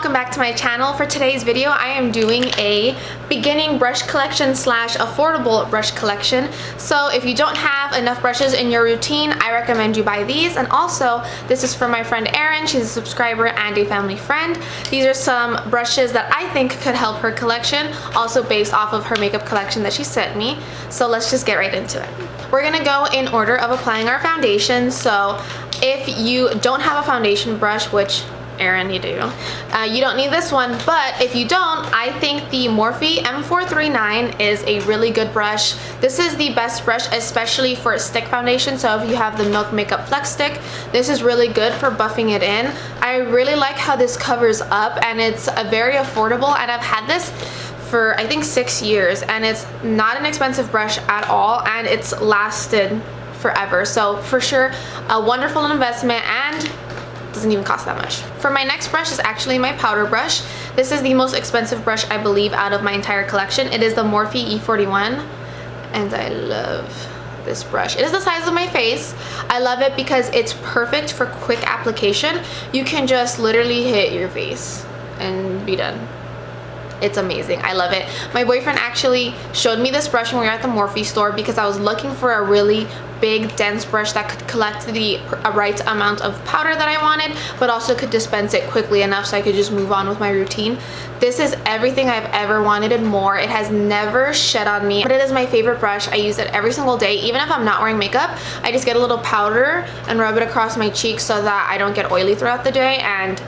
welcome back to my channel. For today's video, I am doing a beginning brush collection slash affordable brush collection. So if you don't have enough brushes in your routine, I recommend you buy these. And also, this is from my friend Erin. She's a subscriber and a family friend. These are some brushes that I think could help her collection, also based off of her makeup collection that she sent me. So let's just get right into it. We're gonna go in order of applying our foundation. So if you don't have a foundation brush, which Erin, you do. You don't need this one, but if you don't, I think the Morphe M439 is a really good brush. This is the best brush, especially for a stick foundation. So if you have the Milk Makeup Flex Stick, this is really good for buffing it in. I really like how this covers up, and it's very affordable, and I've had this for I think 6 years, and it's not an expensive brush at all, and it's lasted forever. So for sure, a wonderful investment, and doesn't even cost that much. For my next brush is actually my powder brush. This is the most expensive brush, I believe, out of my entire collection. It is the Morphe E41, and I love this brush. It is the size of my face. I love it because it's perfect for quick application. You can just literally hit your face and be done. It's amazing. I love it. My boyfriend actually showed me this brush when we were at the Morphe store because I was looking for a really big dense brush that could collect the right amount of powder that I wanted, but also could dispense it quickly enough so I could just move on with my routine. This is everything I've ever wanted and more. It has never shed on me, but it is my favorite brush. I use it every single day. Even if I'm not wearing makeup, I just get a little powder and rub it across my cheeks so that I don't get oily throughout the day, and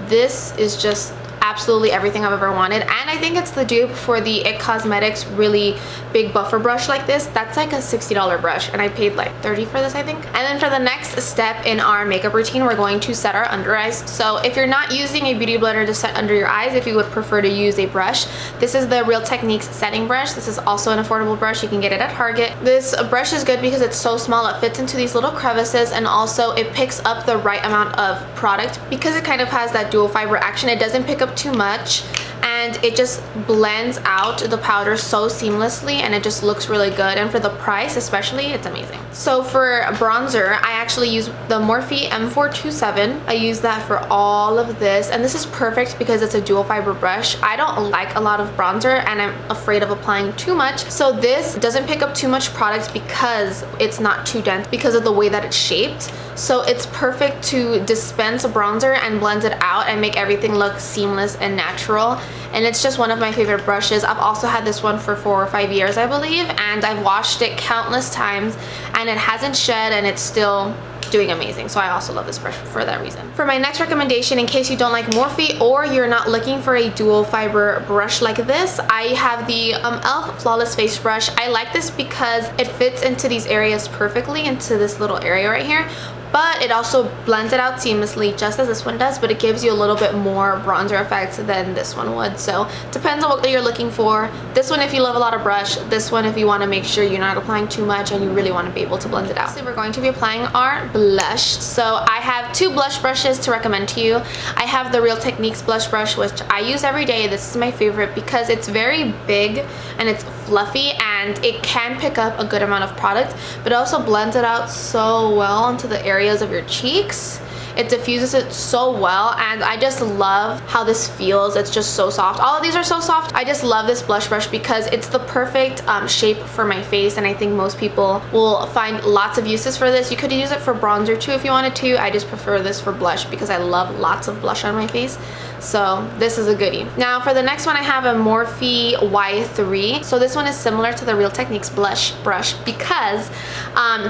this is just absolutely everything I've ever wanted. And I think it's the dupe for the IT Cosmetics really big buffer brush like this. That's like a $60 brush, and I paid like $30 for this, I think. And then for the next step in our makeup routine, we're going to set our under eyes. So if you're not using a beauty blender to set under your eyes, if you would prefer to use a brush, this is the Real Techniques setting brush. This is also an affordable brush. You can get it at Target. This brush is good because it's so small. It fits into these little crevices, and also it picks up the right amount of product because it kind of has that dual fiber action. It doesn't pick up too much, and it just blends out the powder so seamlessly, and it just looks really good. And for the price especially, it's amazing. So for bronzer, I actually use the Morphe M427. I use that for all of this, and this is perfect because it's a dual fiber brush. I don't like a lot of bronzer, and I'm afraid of applying too much, so this doesn't pick up too much product because it's not too dense because of the way that it's shaped. So it's perfect to dispense a bronzer and blend it out and make everything look seamless and natural. And it's just one of my favorite brushes. I've also had this one for 4 or 5 years, I believe, and I've washed it countless times, and it hasn't shed, and it's still doing amazing. So I also love this brush for that reason. For my next recommendation, in case you don't like Morphe or you're not looking for a dual fiber brush like this, I have the e.l.f. Flawless Face Brush. I like this because it fits into these areas perfectly, into this little area right here, but it also blends it out seamlessly just as this one does, but it gives you a little bit more bronzer effect than this one would. So depends on what you're looking for. This one if you love a lot of brush, this one if you want to make sure you're not applying too much and you really want to be able to blend it out. So we're going to be applying our blush. So I have 2 blush brushes to recommend to you. I have the Real Techniques blush brush, which I use every day. This is my favorite because it's very big and it's fluffy, and it can pick up a good amount of product, but it also blends it out so well into the areas of your cheeks. It diffuses it so well, and I just love how this feels. It's just so soft. All of these are so soft. I just love this blush brush because it's the perfect shape for my face, and I think most people will find lots of uses for this. You could use it for bronzer too if you wanted to. I just prefer this for blush because I love lots of blush on my face. So this is a goodie. Now for the next one, I have a Morphe Y3. So this one is similar to the Real Techniques blush brush because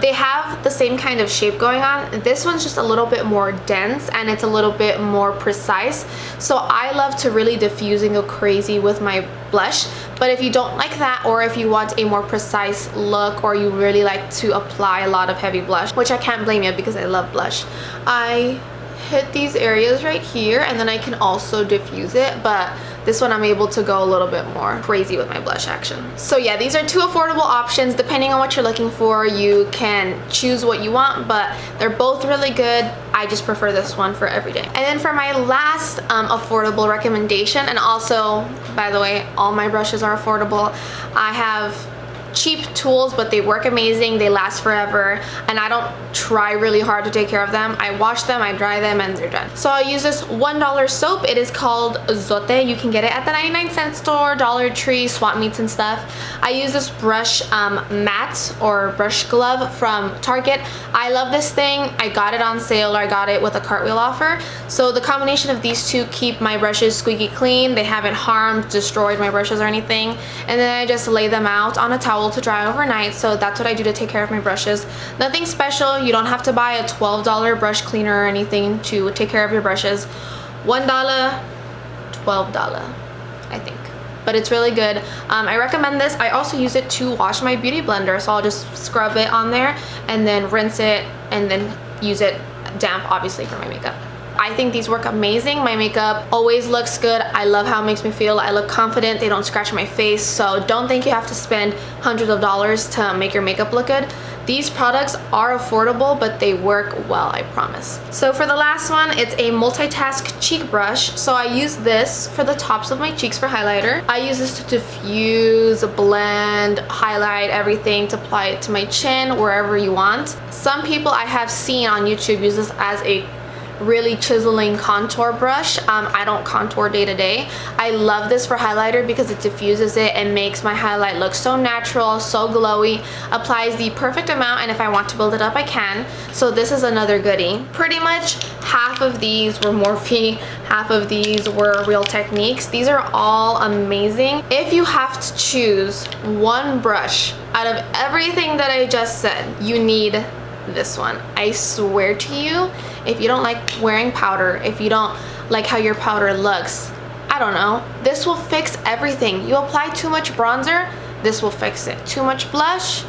they have the same kind of shape going on. This one's just a little bit more dense, and it's a little bit more precise. So I love to really diffuse and go crazy with my blush. But if you don't like that, or if you want a more precise look, or you really like to apply a lot of heavy blush, which I can't blame you because I love blush, I hit these areas right here, and then I can also diffuse it. But this one I'm able to go a little bit more crazy with my blush action. So yeah, these are 2 affordable options. Depending on what you're looking for, you can choose what you want, but they're both really good. I just prefer this one for every day. And then for my last affordable recommendation, and also, by the way, all my brushes are affordable, I have cheap tools, but they work amazing, they last forever, and I don't try really hard to take care of them. I wash them, I dry them, and they're done. So I use this $1 soap. It is called Zote. You can get it at the 99-cent store, Dollar Tree, swap meets and stuff. I use this brush mat or brush glove from Target. I love this thing. I got it on sale, or I got it with a cartwheel offer. So the combination of these two keep my brushes squeaky clean. They haven't harmed, destroyed my brushes or anything. And then I just lay them out on a towel to dry overnight. So that's what I do to take care of my brushes. Nothing special. You don't have to buy a $12 brush cleaner or anything to take care of your brushes. $1, $12, I think. But it's really good. I recommend this. I also use it to wash my beauty blender. So I'll just scrub it on there and then rinse it and then use it damp, obviously, for my makeup. I think these work amazing. My makeup always looks good. I love how it makes me feel. I look confident. They don't scratch my face. So don't think you have to spend hundreds of dollars to make your makeup look good. These products are affordable, but they work well, I promise. So for the last one, it's a multitask cheek brush. So I use this for the tops of my cheeks for highlighter. I use this to diffuse, blend, highlight everything, to apply it to my chin, wherever you want. Some people I have seen on YouTube use this as a really chiseling contour brush. I don't contour day to day. I love this for highlighter because it diffuses it and makes my highlight look so natural, so glowy, applies the perfect amount, and if I want to build it up, I can. So this is another goodie. Pretty much half of these were Morphe, half of these were Real Techniques. These are all amazing. If you have to choose one brush out of everything that I just said, you need this one. I swear to you, if you don't like wearing powder, if you don't like how your powder looks, I don't know, this will fix everything. You apply too much bronzer, this will fix it. Too much blush,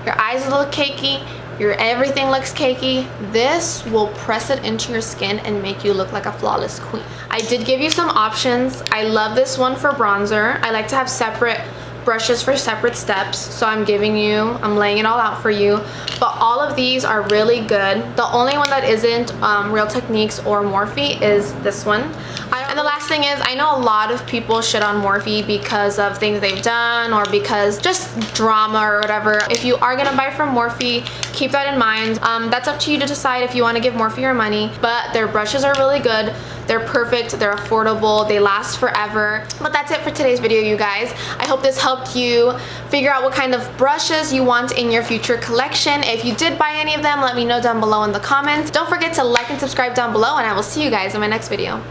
your eyes look cakey, your everything looks cakey. This will press it into your skin and make you look like a flawless queen. I did give you some options. I love this one for bronzer. I like to have separate brushes for separate steps, so I'm laying it all out for you. But all of these are really good. The only one that isn't Real Techniques or Morphe is this one. And the last thing is, I know a lot of people shit on Morphe because of things they've done or because just drama or whatever. If you are gonna buy from Morphe, keep that in mind. That's up to you to decide if you want to give Morphe your money, but their brushes are really good. They're perfect, they're affordable, they last forever. But that's it for today's video, you guys. I hope this helped you figure out what kind of brushes you want in your future collection. If you did buy any of them, let me know down below in the comments. Don't forget to like and subscribe down below, and I will see you guys in my next video.